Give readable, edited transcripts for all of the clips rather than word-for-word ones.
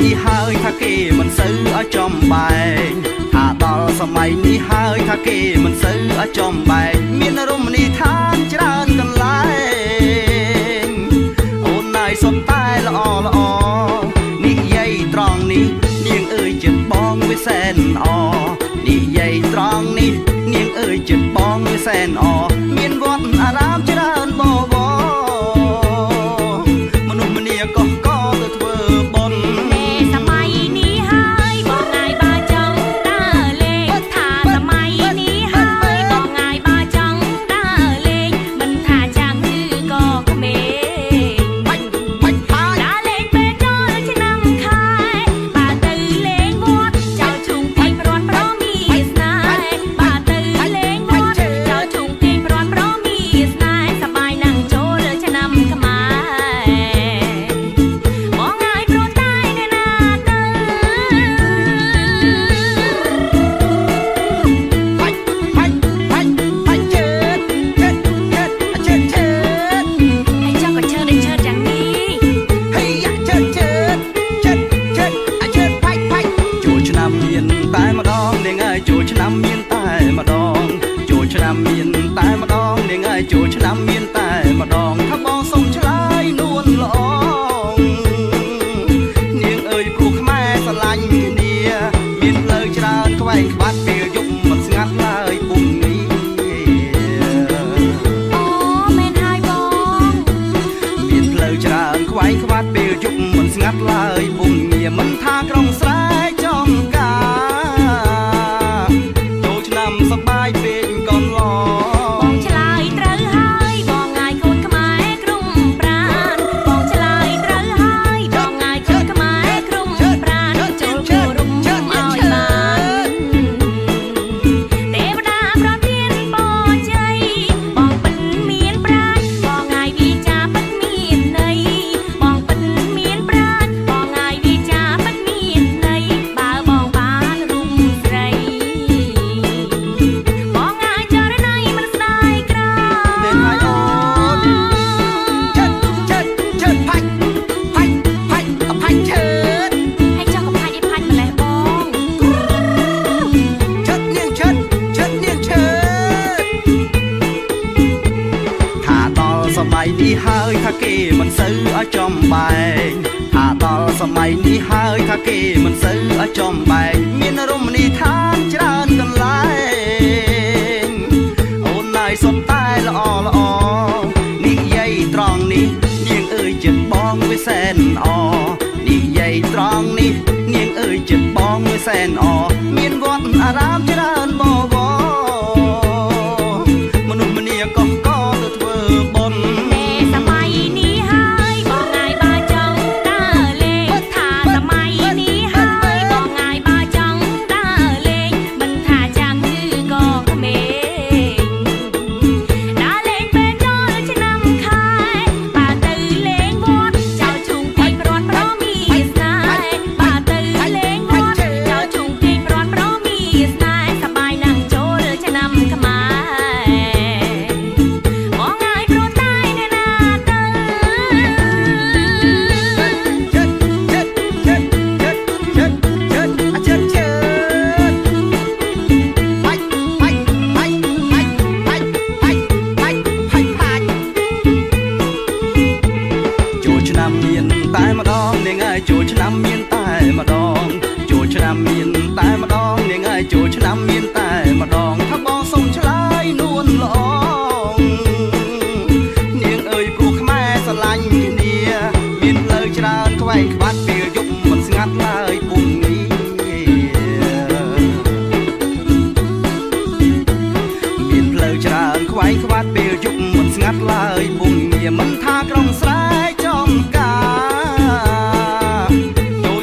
នេះហើយថាគេមិនសូវឲ្យចំបែងថាដល់សម័យនេះហើយថាគេមិនសូវឲ្យចំបែងមានរមណីយដ្ឋានច្រើនកន្លែងអូនណាយសុំតែល្អល្អនិយាយត្រង់នេះនាងអើយចិត្តបងវាសែនអនិយាយត្រង់នេះនាងអើយចិត្តបងវាសែនអមានវត្តអារាមច្រើនបវរមនុស្សម្នាក៏ទៅធ្វើបុណ្យសម័យនេះហើយបងងាយបើចង់ដើរលេងថាសម័យនេះហើយបងងាយបើចង់ដើរលេងមិនថាចាំងឬក៏ក្មេងដើរលេងពេលចូលឆ្នាំខែបើទៅលេងវត្តចៅជុំពេញព្រាន់ប្រមីស្នេហ៍បើទៅលេងវត្តចៅជុំពេញព្រាន់ប្រមីស្នេហ៍សប្បាយណាស់ចូលឆ្នាំខ្មែរចូលឆ្នាំមានតែម្ដងចូលឆ្នាំមានតែម្ដងនាងអើយចូលឆ្នាំមានតែម្ដងថាបងសុំឆ្លើយនួនល្អនាងអើយព្រោះខ្មែរស្រឡាញ់គ្នាមានផ្លូវច្រើនខ្វែងខ្វាត់ពេលយប់មិនស្ងាត់ឡើយពុំនេះអូមែនហើយបងមានផ្លូវច្រើនខ្វែងខ្វាត់ពេលយប់មិនស្ងាត់ឡើយពុំងារមិនថាក្រុងស្រែចំការសបាយពេកកូនឡបងឆ្លើយត្រូវហើយបងងាយកូនខ្មែរក្រុមប្រានបងឆ្លើយត្រូវហើយបងងាយកូនខ្មែរក្រុមប្រានចូលគោរពឲ្យបានទេវតាប្រទានពរជ័យបងពិតមានប្រាជ្ញបងងាយវាចាពិតមានន័យបងពិតមានប្រាជ្ញបងងាយវាចាពិតមានន័យបើបងបានរុំស្រីសម័យនេះហើយថាគេមិនសូវឲ្យចំបែងថាដល់សម័យនេះហើយថាគេមិនសូវឲ្យចំបែងមានរមណីយដ្ឋានច្រើនកន្លែងអូនណាយសុំតែល្អល្អនិយាយត្រង់នេះនាងអើយចិត្តបងវាសែនអនិយាយត្រង់នេះនាងអើយចិត្តបងវាសែនអមានវត្តអារាមច្រើនបវរមនុស្សម្នាក៏ទៅធ្វើបុណ្យសម័យនេះហើយបងងាយបើចង់ដើរលេងថាសម័យនេះហើយបងងាយបើចង់ដើរលេងមិនថាចាំងឬក៏ក្មេងដើរលេងពេលចូលឆ្នាំខែបើទៅលេងវត្តចៅជុំពេញព្រាន់ប្រមីស្នេហ៍បើទៅលេងវត្តចៅជុំពេញព្រាន់ប្រមីស្នេហ៍សប្បាយណាស់ចូលឆ្នាំខ្មែរឆ្នាំមានតែម្ដងនាងអើយចូលឆ្នាំមានតែម្ដងចូលឆ្នាំមានតែម្ដងនាងអើយចូលឆ្នាំមានតែម្ដងថាបងសុំឆ្លើយនួនល្អនាងអើយព្រោះខ្មែរស្រឡាញ់គ្នាមានផ្លូវច្រើនខ្វែងខ្វាត់ពេលយប់មិនស្ងាត់ឡើយពុំនេះមានផ្លូវច្រើនខ្វែងខ្វាត់ពេលយប់មិនស្ងាត់ឡើយពុំងារមិនថាក្រុងស្រែចំការចូល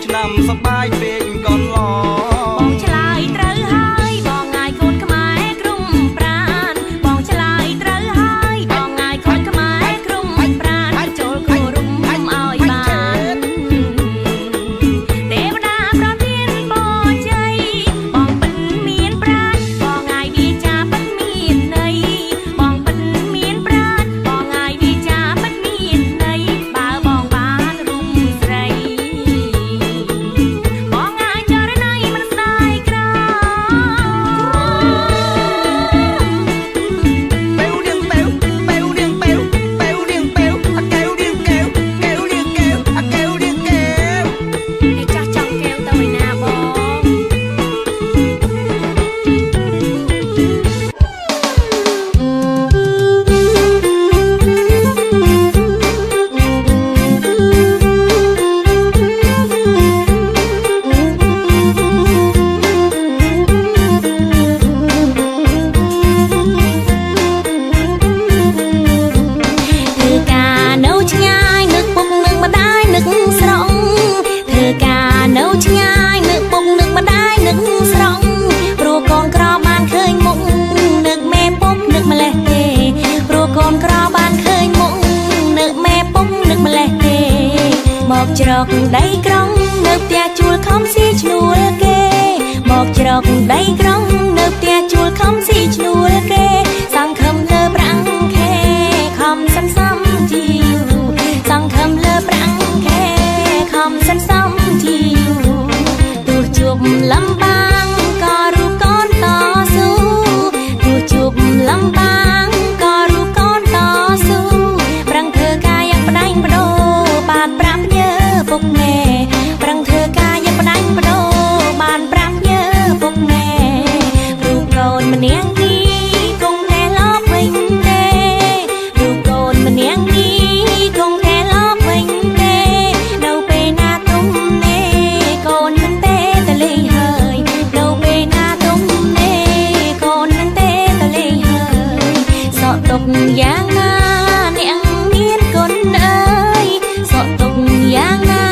មកច្រកដីក្រុងនៅផ្ទះជួលខំស៊ីឈ្នួលគេមកច្រកដីក្រុងនៅផ្ទះជួលខំស៊ីឈ្នួលគេសង្ឃឹមលើប្រាំងខែខំសន្សំជីវសង្ឃឹមលើប្រាំងខែខំសន្សំជីវទោះជួបលំបាកក៏រូបកូនតស៊ូទោះជួបលំបាកក៏រូបកូនតស៊ូប្រឹងធ្វើការយ៉ាងផ្ដាច់ផ្ដោបានប្រាំញើពុកម៉ែប្រឹងធ្វើការយ៉ាងផ្ដាច់ផ្ដោបានប្រាំញើពុកម៉ែរូបកូនម្នាក់នេះគង់តែលបវិញទេរូបកូនម្នាក់នេះគង់តែលបវិញទេនៅពេលណាទុំទេកូននឹងទេតលេងហើយនៅពេលណាទុំទេកូននឹងទេតលេងហើយសក់ទុកយ៉ាងណាអ្នកមានគុណអើយសក់ទុកយ៉ាងណា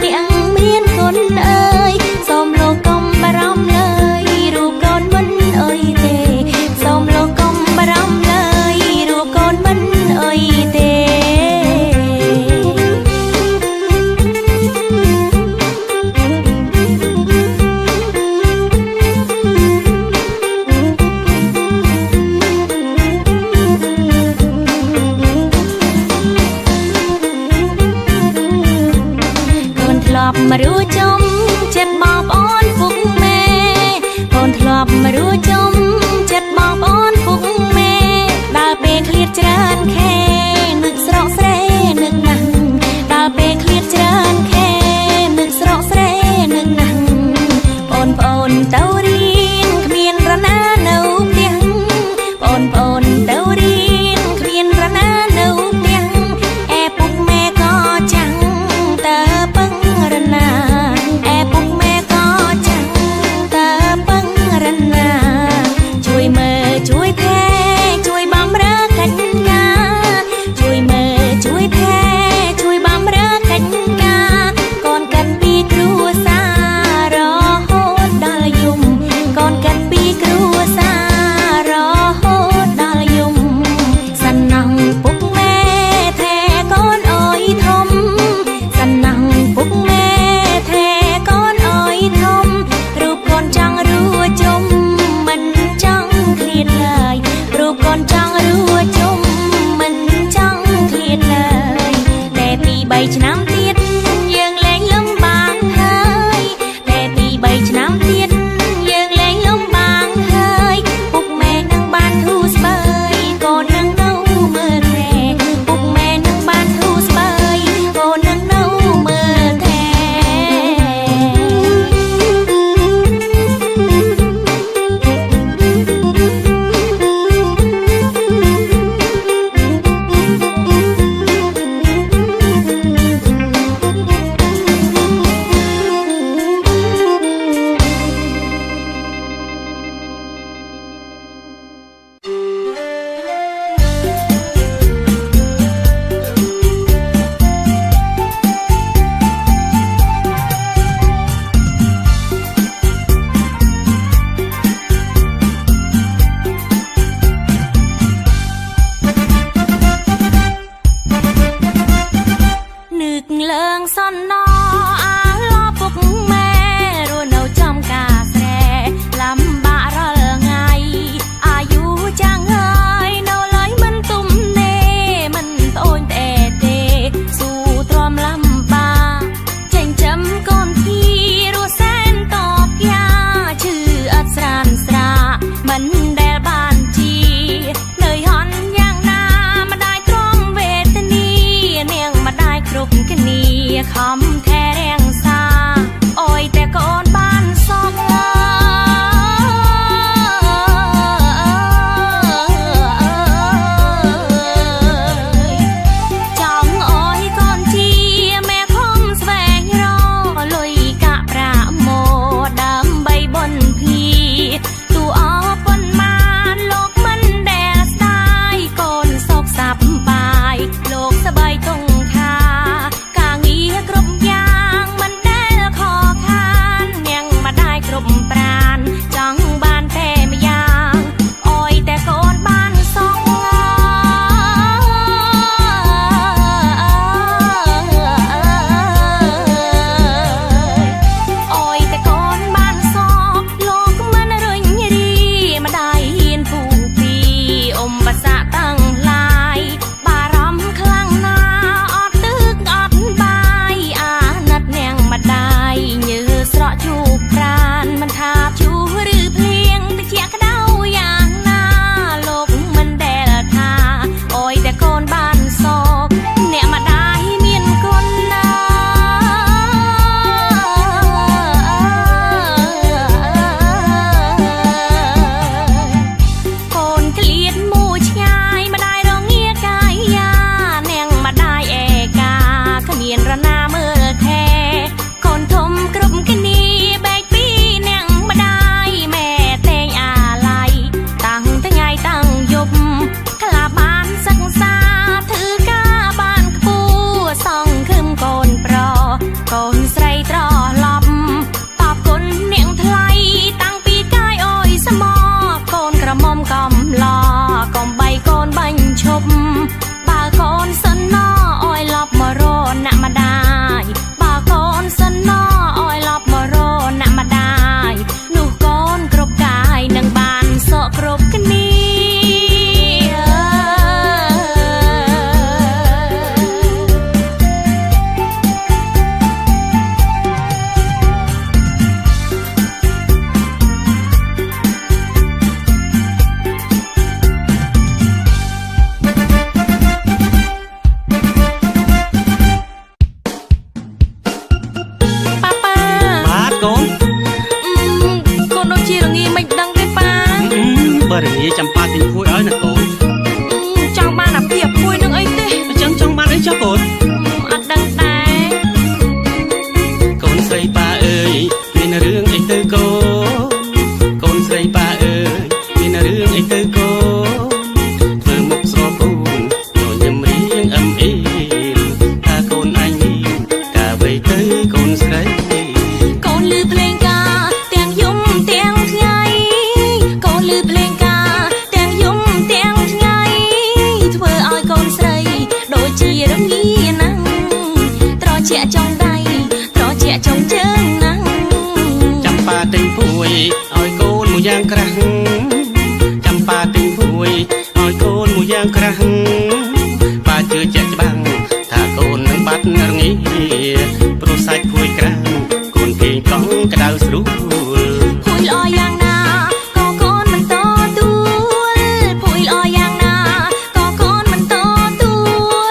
អ្នកមានគុណអើយសូមលោកកុំបារម្ភឡើយរូបកូនមិនអើយទេសូមលោកកុំបារម្ភឡើយរូបកូនមិនអើយទេមករួចចំចិត្តបងប្អូនពុកម៉ែកូនធ្លាប់មករួចចំចិត្តបងប្អូនពុកម៉ែដល់ពេលឃ្លាតច្រើនខែនឹកស្រកស្រែនឹកណាស់ដល់ពេលឃ្លាតច្រើនខែនឹកស្រកស្រែនឹកណាស់បងប្អូនទៅរៀនគ្មានរណានៅផ្ទះបងប្អូនទៅរៀនគ្មានរណានៅផ្ទះអែពុកម៉ែក៏ចាំងតើពឹងរណាអែពុកម៉ែក៏ចាំងតើពឹងរណាជួយមើលជួយថែជួយបំរើកិច្ចការជួយមើលជួយថែជួយបំរើកិច្ចការកូនកាត់ពីគ្រួសាររហូតដល់យំកូនកាត់ពីគ្រួសាររហូតដល់យំសំណងពុកម៉ែថែកូនអើយធំសំណងពុកម៉ែថែកូនអើយធំរូបកូនចង់រួចជុំមិនចង់ឃ្លាតឡើយរូបកូនចង់រួចជុំមិនចង់ឃ្លាតឡើយតែពី3ឆ្នាំទៀតយើងលែងលំបាកហើយតែពី3ឆ្នាំទៀតយើងលែងលំបាកហើយពុកម៉ែនឹងបានធូរស្បើយកូននឹងនៅមើលថែពុកម៉ែនឹងបានធូរស្បើយកូននឹងនៅមើលថែនឹកឡើងសន្នអាឡពុកម៉ែរស់នៅចំការស្រែលំបាករាល់ថ្ងៃអាយុចាំងហើយនៅឡើយមិនទុំទេមិនត្អូញត្អែទេស៊ូទ្រាំលំបាកចិញ្ចឹមកូនពីរស់សែនតបយ៉ាឈឺអត់ស្រានស្រាមិនដែលបានជានៅហន់យ៉ាងណាម្ដាយទ្រាំវេទនីនាងម្ដាយគ្រប់គ្នាខំថែរាំងសាអើយតែកូនបានសុខចង់អើយកូនជាម៉ែខំស្វែងរកលុយកាក់ប្រាក់មកដើម្បីបុណ្យភីទូអប៉ុន្មានលោកមិនដែលស្ដាយកូនសុខសប្បាយលោកសប្បាយទងខាការងារគ្រប់យ៉ាង แท้คนทมกรุบกินีแบกปีเนียงมาได้แม่เตงอะไรตั้งแต่ไงตั้งยุบกลาบานสักษาถือกาบานกปูส่องคืมโกนปรอโกนใส่ตรอลอบปอบคนเนียงไทยตั้งปีกายอ้อยสมอโกนกระมอมกอมลอกอมใบโกนบัญชมบาโกนสนออ้อยลอบมโรนะมาได้บาโกนสนออ้อยลอบมโรนะมาได้นูโกนกรบกายนังบานโสกรบกันนี้จำปาติงพูดเอ้ยนะโกนจังบ้านอ่ะเปียบพูดนึงไอ้เต้จังบ้านไอ้เจ้าโกนอัดดังแต่โกนใส่ป่าเอ้ยมีนเรื่องไอ้เตอโกโกนใส่ป่าเอ้ยมีนเรื่องไอ้เตอโกเพื่อมุกสอบปูนโดนยำเรียงอำเอ็นถ้าโกนไอ้นี่กาไว้เตอโกนใส่โกนลือเพลงกาเตียงยุ่มเตียงไงโกนลือเพลงกาเตียงยุ่มเตียงไงเธออ้อยโกนใส่โดยจีรงี้นั่งตรอเจียจงได้ตรอเจียจงเจิงนั่งจำปาติงพูดอ้อยโกนมูยางกระหังจำปาติงพูดอ้อยโกนมูยางกระหังป่าเจอเจ็บบังถ้าโกนนังบัดนงี้โปรไซพูดกระโกนเพลงก้องกระดาวสรุปพูดลอยอย่างนาก็โกนมันโตตัวพูดลอยอย่างนาก็โกนมันโตตัว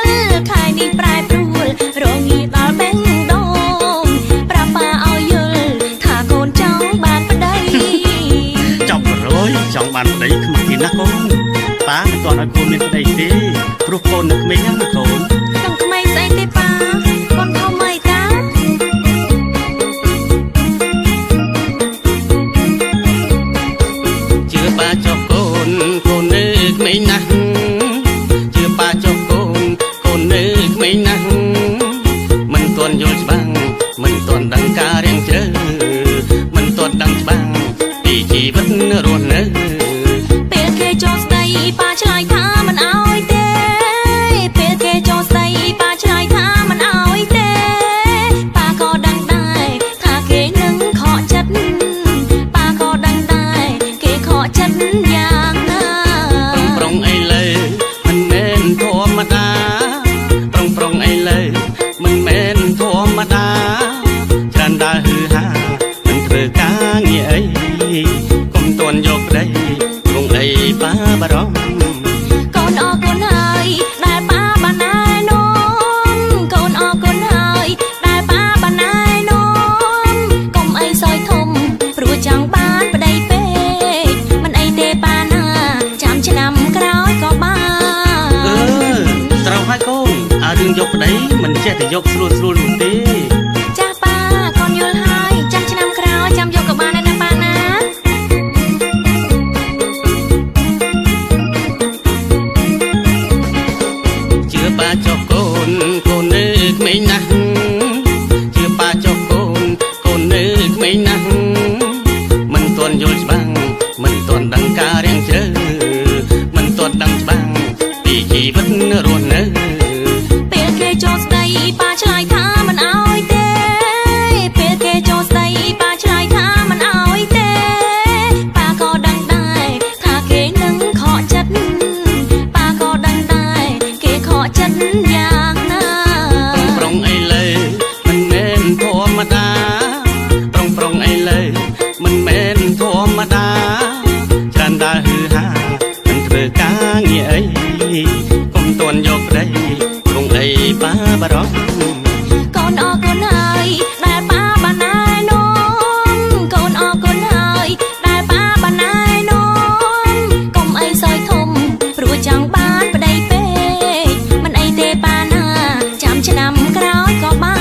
ใครนี่ปลายปรูลโรงงีบาลแบงโดมปราป่าเอาเยอะถ้าโกนจ้องบานปะได้จบร้อยจองบานปะได้ขึ้นมากินนะโกนป้าตอนนั้นโกนไม่ได้ดีปลุกโกนนึกไม่ยังนะโกนต้องทำไมใส่เตป้าคนเขาไม่ตาเชื่อป้าจบโกนโกนนึกไม่นั่งเชื่อป้าจบโกนโกนนึกไม่นั่งมันตวนโยนบังมันตวนดังกาเรียงเจอมันตวนดังบังปีจีบันรวนเนอเปลเกจอสไตป้าชายท้ามันเอาไอ้เต้เปลเกจอสไตป้าชายท้ามันเอาไอ้เต้ป้าก็ดังได้ถ้าเกนึงขอจัดป้าก็ดังได้เกขอจัดอย่างน่าปรองไอ้เลยมันแม่นธรรมดาปรองไอ้เลยมันแม่นธรรมดาจันดาฮือฮามันเธอกาเงี้ยไอ้ก้มตวนยกได้ตรงไอ้ป้าบารมโกนออกโกนหายได้ป้าบานายนนโกนออกโกนหายได้ป้าบานายนนก้มไอ้ซอยทมรู้จังบ้านปะได้เป๊กมันไอ้เตป้าหน้าจำชะนำกร้อยก็บ้าตราให้โกนอาดึงยกได้มันแค่แต่ยกสลุดหมดดีจ้าป้าก่อนโยนหายจำชะนำกร้อยจำยกกับบ้านนะป้านะเชื่อป้าจบโกนโกนนึกไม่นั่งเชื่อป้าจบโกนโกนนึกไม่นั่งมันตวนโยนบังมันตวนดังกาเรียงเจอมันตวนดังบังปีจีบันรวนเนอเปลเกจอสไตป้าชายท้ามันเอาไอ้เต้เปลเกจอสไตป้าชายท้ามันเอาไอ้เต้ป้าก็ดังได้ถ้าเกนึงขอจัดป้าก็ดังได้เกขอจัดอย่างน่าปรองไอ้เลยมันแม่นธรรมดาปรองไอ้เลยมันแม่นธรรมดาจันดาฮือฮามันเธอกาเงี้ยไอ้ก้มตวนยกได้ตรงไอ้ป้าบารมโกนออกโกนหายได้ป้าบานายนนโกนออกโกนหายได้ป้าบานายนนก้มไอ้ซอยทมรู้จังบ้านปะได้เป๊กมันไอ้เตป้าหน้าจำชะนำกร้อยก็บ้า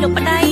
លោកប្តី